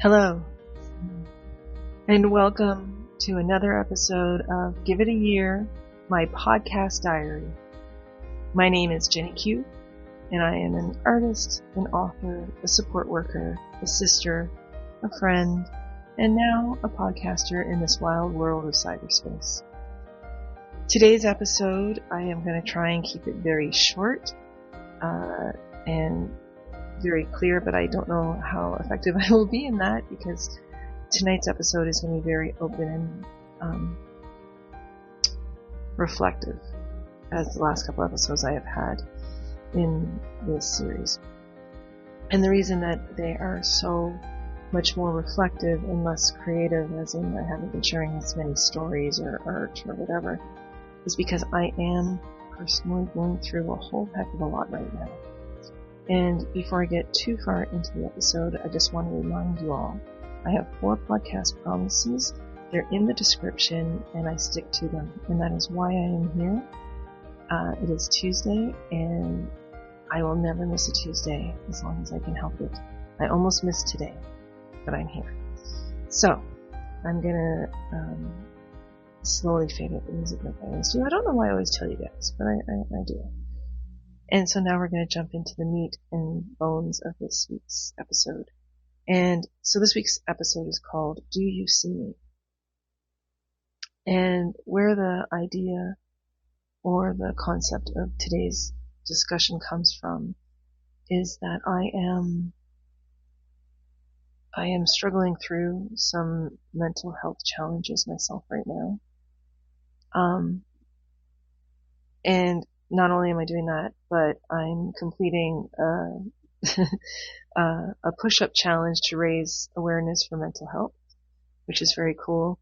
Hello, and welcome to another episode of Give It a Year, my podcast diary. My name is Jenny Q, and I am an artist, an author, a support worker, a sister, a friend, and now a podcaster in this wild world of cyberspace. Today's episode, I am going to try and keep it very short and very clear, but I don't know how effective I will be in that because tonight's episode is going to be very open and reflective, as the last couple episodes I have had in this series. And the reason that they are so much more reflective and less creative, as in I haven't been sharing as many stories or art or whatever, is because I am personally going through a whole heck of a lot right now. And before I get too far into the episode, I just want to remind you all, I have 4 podcast promises. They're in the description, and I stick to them. And that is why I am here. It is Tuesday, and I will never miss a Tuesday as long as I can help it. I almost missed today, but I'm here. So, I'm gonna slowly fade out the music like I always do. I don't know why I always tell you guys, but I do. And so now we're going to jump into the meat and bones of this week's episode. And so this week's episode is called Do You See Me? And where the idea or the concept of today's discussion comes from is that I am struggling through some mental health challenges myself right now. And not only am I doing that, but I'm completing a push-up challenge to raise awareness for mental health, which is very cool.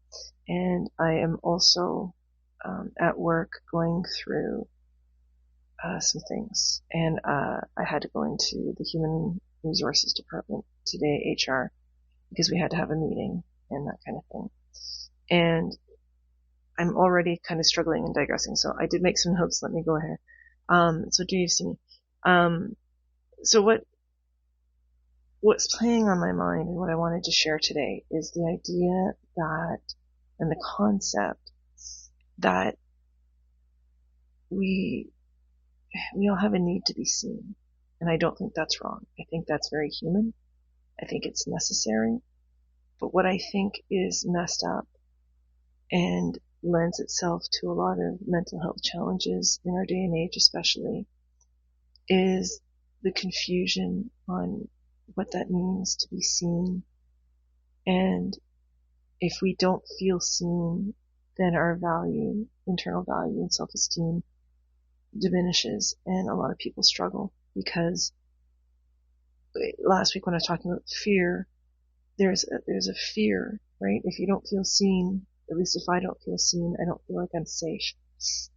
And I am also at work going through some things. And I had to go into the human resources department today, HR, because we had to have a meeting and that kind of thing. And I'm already kind of struggling and digressing, so I did make some notes. Let me go ahead. So do you see me? So what's playing on my mind and what I wanted to share today is the idea that, and the concept that we all have a need to be seen. And I don't think that's wrong. I think that's very human. I think it's necessary. But what I think is messed up and lends itself to a lot of mental health challenges in our day and age especially, is the confusion on what that means to be seen. And if we don't feel seen, then our value, internal value and self-esteem diminishes, and a lot of people struggle because last week when I was talking about fear, there's a fear, right? If you don't feel seen, at least if I don't feel seen, I don't feel like I'm safe.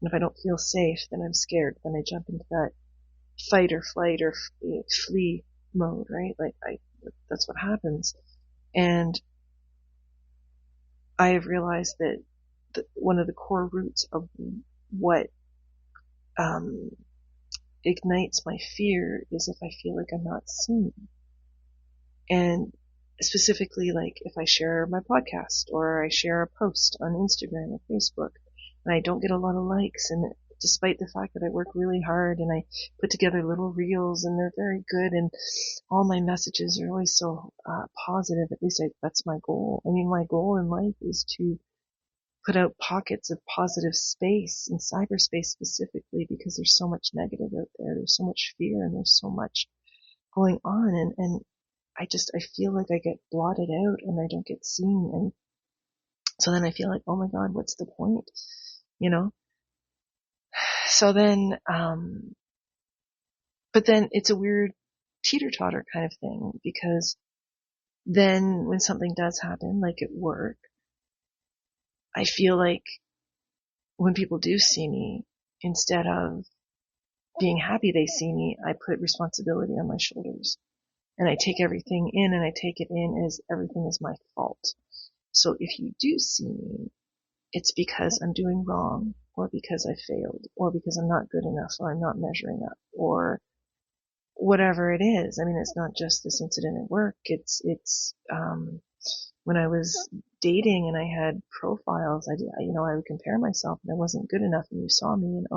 And if I don't feel safe, then I'm scared. Then I jump into that fight or flight or flee mode, right? Like that's what happens. And I have realized that one of the core roots of what ignites my fear is if I feel like I'm not seen. And specifically, like if I share my podcast or I share a post on Instagram or Facebook and I don't get a lot of likes, and despite the fact that I work really hard and I put together little reels and they're very good and all my messages are always so positive, at least that's my goal. I mean, my goal in life is to put out pockets of positive space in cyberspace specifically, because there's so much negative out there. There's so much fear and there's so much going on, and I feel like I get blotted out and I don't get seen. And so then I feel like, oh my God, what's the point? You know? So then, but then it's a weird teeter-totter kind of thing, because then when something does happen, like at work, I feel like when people do see me, instead of being happy they see me, I put responsibility on my shoulders. And I take everything in, and I take it in as everything is my fault. So if you do see me, it's because I'm doing wrong, or because I failed, or because I'm not good enough, or I'm not measuring up, or whatever it is. I mean, it's not just this incident at work. It's when I was dating and I had profiles, I would compare myself and I wasn't good enough and you saw me and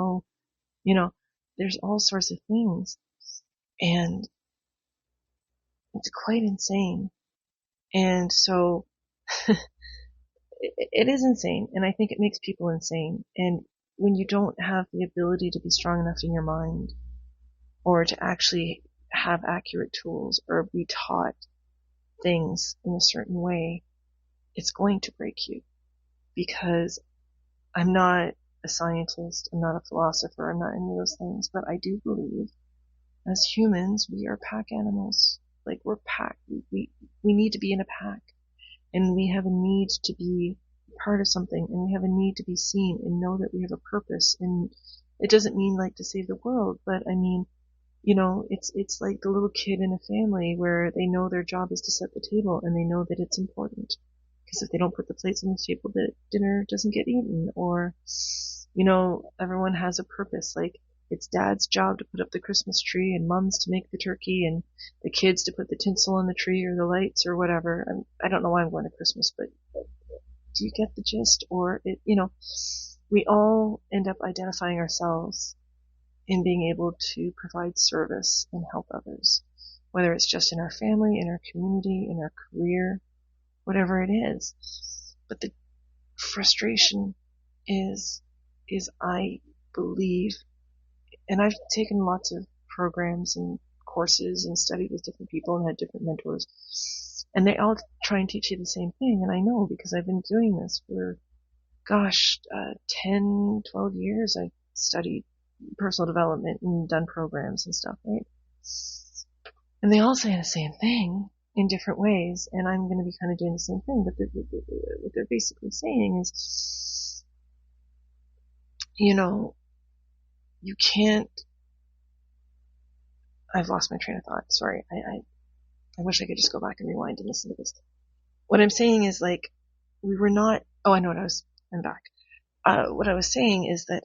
you know, there's all sorts of things and it's quite insane. And so it is insane. And I think it makes people insane. And when you don't have the ability to be strong enough in your mind or to actually have accurate tools or be taught things in a certain way, it's going to break you because I'm not a scientist, I'm not a philosopher, I'm not any of those things, but I do believe as humans, we are pack animals. Like we're pack. We need to be in a pack and we have a need to be part of something and we have a need to be seen and know that we have a purpose. And it doesn't mean like to save the world, but I mean, it's like the little kid in a family where they know their job is to set the table and they know that it's important. Because if they don't put the plates on the table, the dinner doesn't get eaten. Or, everyone has a purpose. Like it's dad's job to put up the Christmas tree and mom's to make the turkey and the kids to put the tinsel on the tree or the lights or whatever. I don't know why I'm going to Christmas, but do you get the gist? Or we all end up identifying ourselves in being able to provide service and help others, whether it's just in our family, in our community, in our career, whatever it is. But the frustration is I believe, and I've taken lots of programs and courses and studied with different people and had different mentors, and they all try and teach you the same thing. And I know because I've been doing this for, 10, 12 years. I've studied personal development and done programs and stuff, right? And they all say the same thing in different ways, and I'm going to be kind of doing the same thing, but what they're basically saying is, you can't, I've lost my train of thought, sorry, I wish I could just go back and rewind and listen to this. What I'm saying is like, we were not, I know I'm back. What I was saying is that,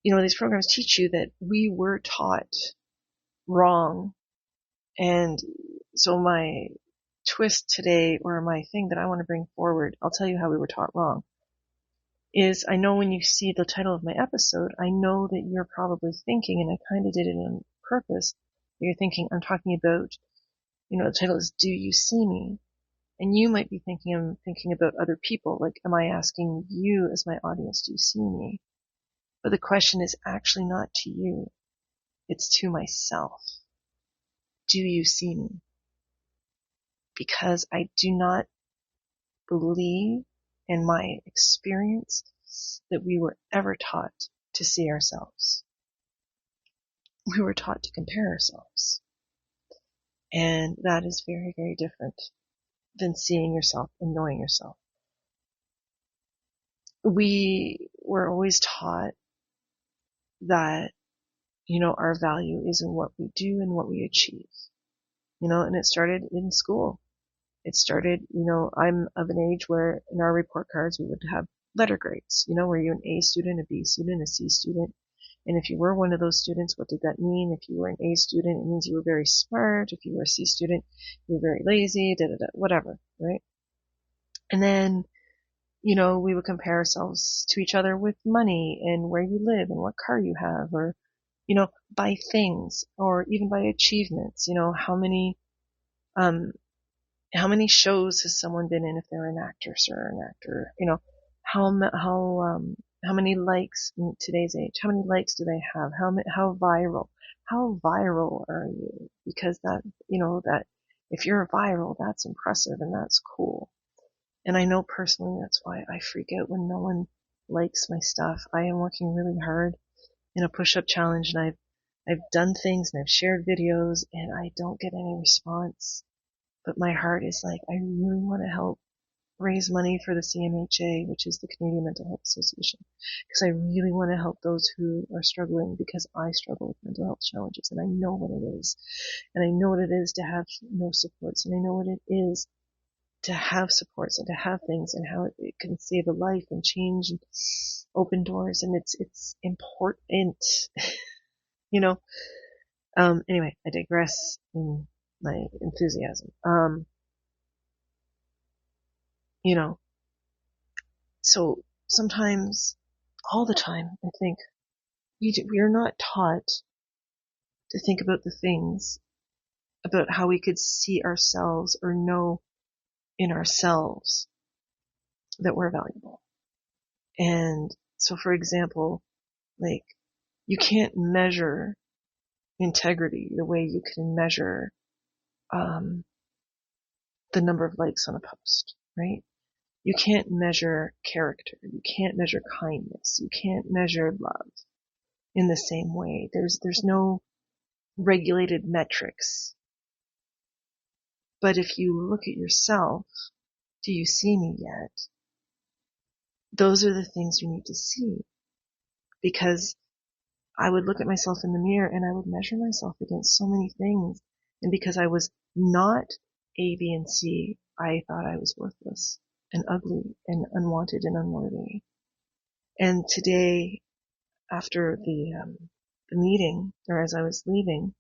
these programs teach you that we were taught wrong. And so my twist today, or my thing that I want to bring forward, I'll tell you how we were taught wrong, is I know when you see the title of my episode, I know that you're probably thinking, and I kind of did it on purpose, you're thinking, I'm talking about, the title is Do You See Me? And you might be thinking, I'm thinking about other people, like, am I asking you as my audience, do you see me? But the question is actually not to you, it's to myself. Do you see me? Because I do not believe in my experience that we were ever taught to see ourselves. We were taught to compare ourselves. And that is very, very different than seeing yourself and knowing yourself. We were always taught that, our value is in what we do and what we achieve. And it started in school. It started, I'm of an age where in our report cards we would have letter grades. Were you an A student, a B student, a C student? And if you were one of those students, what did that mean? If you were an A student, it means you were very smart. If you were a C student, you were very lazy, whatever, right? And then, we would compare ourselves to each other with money and where you live and what car you have, or, by things, or even by achievements. How many shows has someone been in if they're an actress or an actor? How many likes in today's age? How many likes do they have? How viral? How viral are you? Because that if you're viral, that's impressive and that's cool. And I know personally that's why I freak out when no one likes my stuff. I am working really hard in a push-up challenge, and I've done things and I've shared videos and I don't get any response. But my heart is like, I really want to help raise money for the CMHA, which is the Canadian Mental Health Association, because I really want to help those who are struggling, because I struggle with mental health challenges and I know what it is. And I know what it is to have no supports, and I know what it is to have supports and to have things, and how it can save a life and change and open doors, and it's important. Anyway, I digress in my enthusiasm. You know, so sometimes, all the time, I think we are not taught to think about the things, about how we could see ourselves or know in ourselves that we're valuable. And so, for example, like, you can't measure integrity the way you can measure the number of likes on a post, right? You can't measure character. You can't measure kindness. You can't measure love in the same way. There's no regulated metrics. But if you look at yourself, do you see me yet? Those are the things you need to see. Because I would look at myself in the mirror and I would measure myself against so many things. And because I was not A, B, and C, I thought I was worthless and ugly and unwanted and unworthy. And today, after the meeting, or as I was leaving,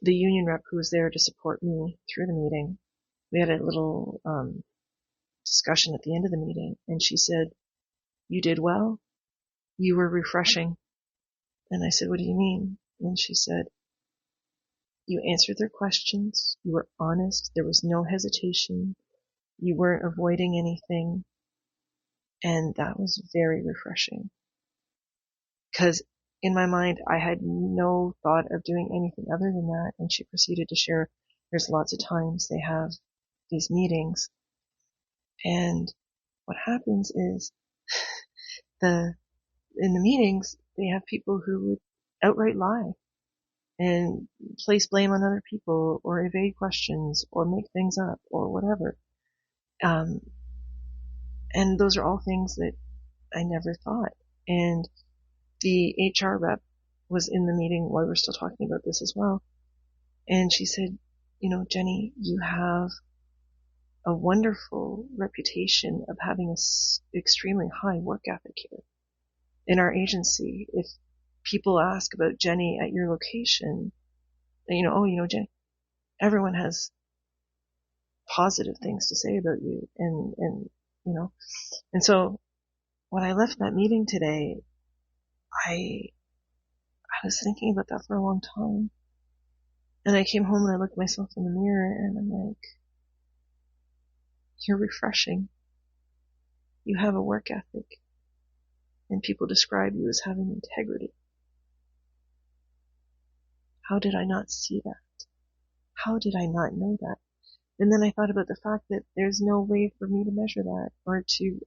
the union rep who was there to support me through the meeting, we had a little discussion at the end of the meeting, and she said, "You did well. You were refreshing." And I said, "What do you mean?" And she said, "You answered their questions. You were honest. There was no hesitation. You weren't avoiding anything." And that was very refreshing. Because in my mind, I had no thought of doing anything other than that. And she proceeded to share, there's lots of times they have these meetings. And what happens is in the meetings, they have people who would outright lie and place blame on other people or evade questions or make things up or whatever. And those are all things that I never thought. And the HR rep was in the meeting while we were still talking about this as well. And she said, "Jenny, you have a wonderful reputation of having an extremely high work ethic here. In our agency, if people ask about Jenny at your location, Jenny, everyone has positive things to say about you." And so when I left that meeting today, I was thinking about that for a long time. And I came home and I looked myself in the mirror and I'm like, "You're refreshing. You have a work ethic. And people describe you as having integrity. How did I not see that? How did I not know that?" And then I thought about the fact that there's no way for me to measure that or to,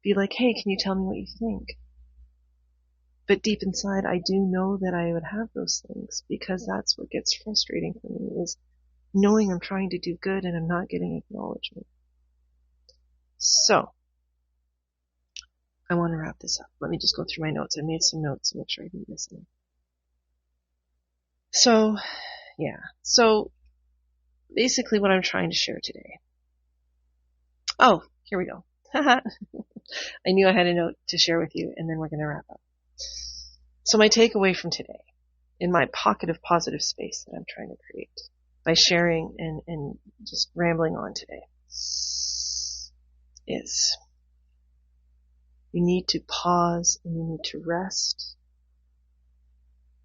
be like, "Hey, can you tell me what you think?" But deep inside, I do know that I would have those things, because that's what gets frustrating for me, is knowing I'm trying to do good and I'm not getting acknowledgement. So, I want to wrap this up. Let me just go through my notes. I made some notes to make sure I didn't miss anything. So, yeah. So, basically what I'm trying to share today. Oh, here we go. I knew I had a note to share with you, and then we're going to wrap up. So my takeaway from today, in my pocket of positive space that I'm trying to create by sharing and just rambling on today, is you need to pause and you need to rest.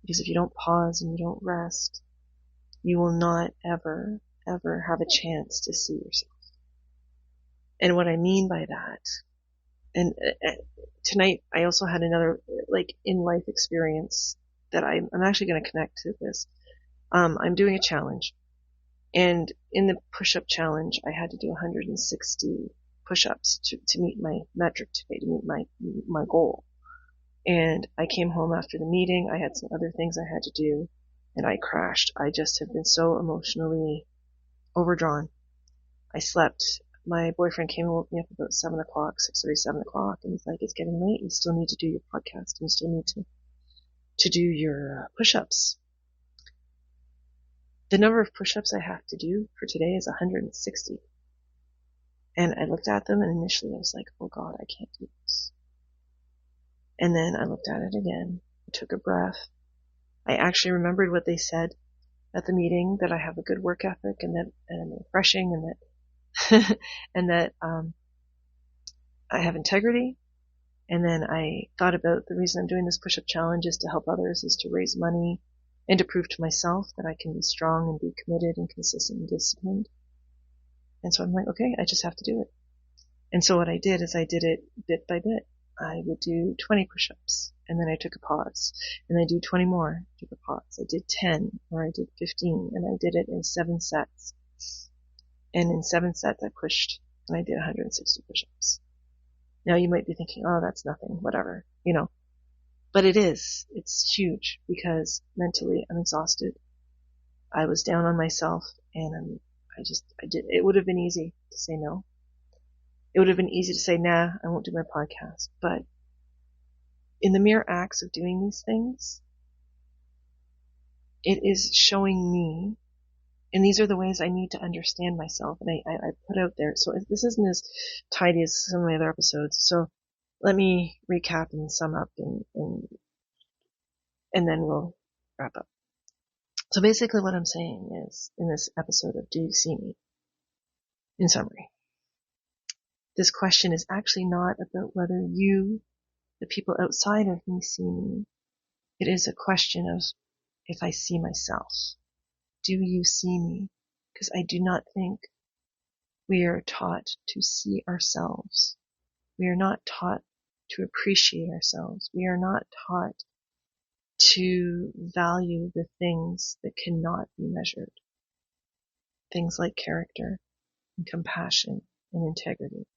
Because if you don't pause and you don't rest, you will not ever, ever have a chance to see yourself. And what I mean by that, and tonight I also had another, in-life experience that I'm actually going to connect to this. I'm doing a challenge. And in the push-up challenge, I had to do 160 push-ups to meet my metric today, to meet my goal. And I came home after the meeting. I had some other things I had to do, and I crashed. I just have been so emotionally overdrawn. I slept. My boyfriend came and woke me up about 7 o'clock, 7 o'clock, and he's like, "It's getting late. You still need to do your podcast. You still need to do your push-ups." The number of push-ups I have to do for today is 160. And I looked at them, and initially I was like, "Oh God, I can't do this." And then I looked at it again, I took a breath, I actually remembered what they said at the meeting, that I have a good work ethic and that I'm refreshing and that and that I have integrity. And then I thought about the reason I'm doing this push-up challenge is to help others, is to raise money and to prove to myself that I can be strong and be committed and consistent and disciplined. And so I'm like, okay, I just have to do it. And so what I did is I did it bit by bit. I would do 20 push-ups, and then I took a pause, and I do 20 more, took a pause. I did 10, or I did 15, and I did it in 7 sets. And in 7 sets I pushed, and I did 160 push-ups. Now you might be thinking, oh, that's nothing, whatever, but it is. It's huge, because mentally I'm exhausted. I was down on myself, and it would have been easy to say no. It would have been easy to say, nah, I won't do my podcast. But in the mere acts of doing these things, it is showing me, and these are the ways I need to understand myself, and I put out there. So this isn't as tidy as some of my other episodes. So let me recap and sum up, and then we'll wrap up. So basically what I'm saying is, in this episode of Do You See Me? In summary, this question is actually not about whether you, the people outside of me, see me. It is a question of if I see myself. Do you see me? Because I do not think we are taught to see ourselves. We are not taught to appreciate ourselves. We are not taught to value the things that cannot be measured. Things like character and compassion and integrity.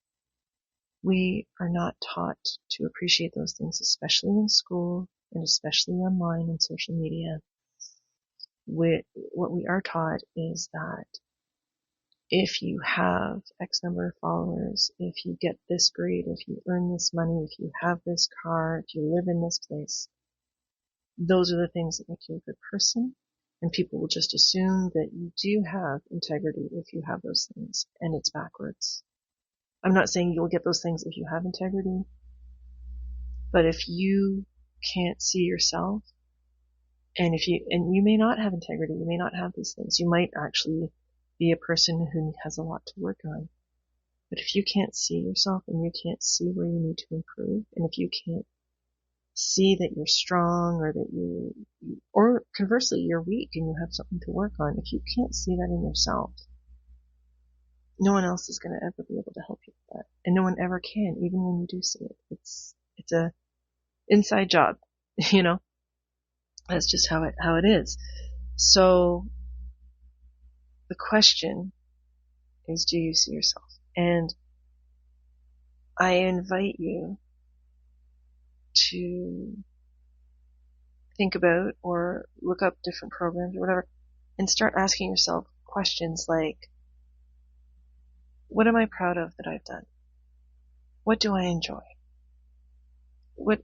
We are not taught to appreciate those things, especially in school and especially online and social media. What we are taught is that if you have X number of followers, if you get this grade, if you earn this money, if you have this car, if you live in this place, those are the things that make you a good person. And people will just assume that you do have integrity if you have those things, and it's backwards. I'm not saying you'll get those things if you have integrity, but if you can't see yourself, and you may not have integrity, you may not have these things, you might actually be a person who has a lot to work on. But if you can't see yourself, and you can't see where you need to improve, and if you can't see that you're strong, or conversely, you're weak and you have something to work on, if you can't see that in yourself, no one else is going to ever be able to help you with that. And no one ever can, even when you do see it. It's a inside job, That's just how it is. So the question is, do you see yourself? And I invite you to think about or look up different programs or whatever and start asking yourself questions like, what am I proud of that I've done? What do I enjoy? What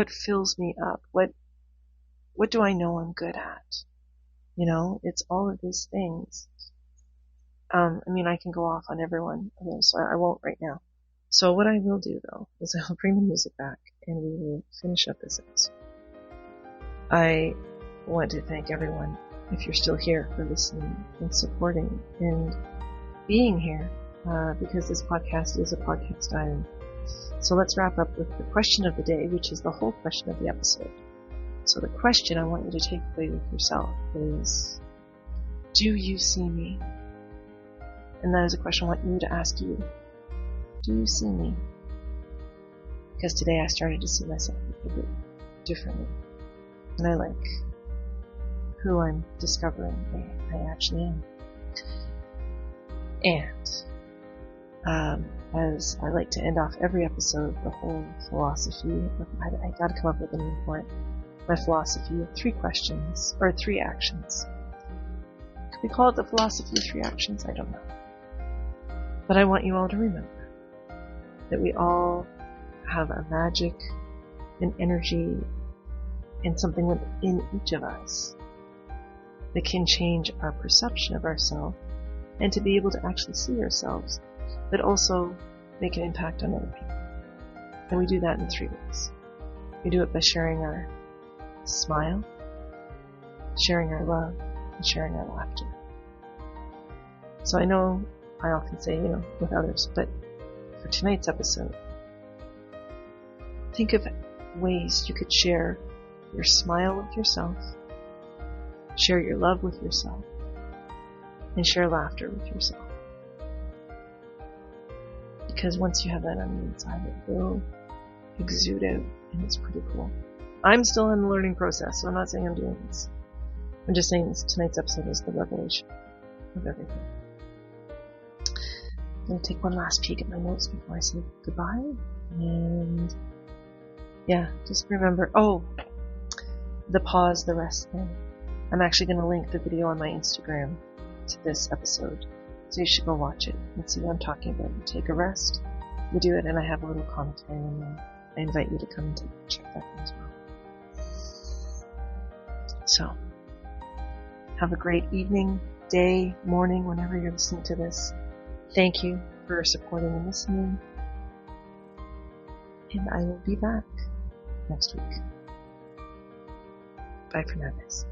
fills me up? What do I know I'm good at? It's all of these things. I can go off on every one of those, so I won't right now. So what I will do, though, is I'll bring the music back and we will finish up this episode. I want to thank everyone, if you're still here, for listening and supporting and being here, because this podcast is a podcast diary. So let's wrap up with the question of the day, which is the whole question of the episode. So the question I want you to take away with yourself is, do you see me? And that is a question I want you to ask you. Do you see me? Because today I started to see myself a bit differently. And I like who I'm discovering I actually am. And as I like to end off every episode, the whole philosophy, I gotta come up with a name for it. My philosophy of 3 questions, or 3 actions. Could we call it the philosophy of 3 actions? I don't know. But I want you all to remember that we all have a magic, an energy, and something within each of us that can change our perception of ourselves, and to be able to actually see ourselves, but also make an impact on other people. And we do that in 3 ways. We do it by sharing our smile, sharing our love, and sharing our laughter. So I know I often say, with others, but for tonight's episode, think of ways you could share your smile with yourself, share your love with yourself, and share laughter with yourself. Because once you have that on the inside, it will exude out, and it's pretty cool. I'm still in the learning process, so I'm not saying I'm doing this. I'm just saying tonight's episode is the revelation of everything. I'm going to take one last peek at my notes before I say goodbye. And yeah, just remember, the pause, the rest thing. I'm actually going to link the video on my Instagram to this episode. So you should go watch it and see what I'm talking about. You take a rest, you do it, and I have a little commentary, and I invite you to come and check that out as well. So, have a great evening, day, morning, whenever you're listening to this. Thank you for supporting and listening. And I will be back next week. Bye for now, guys.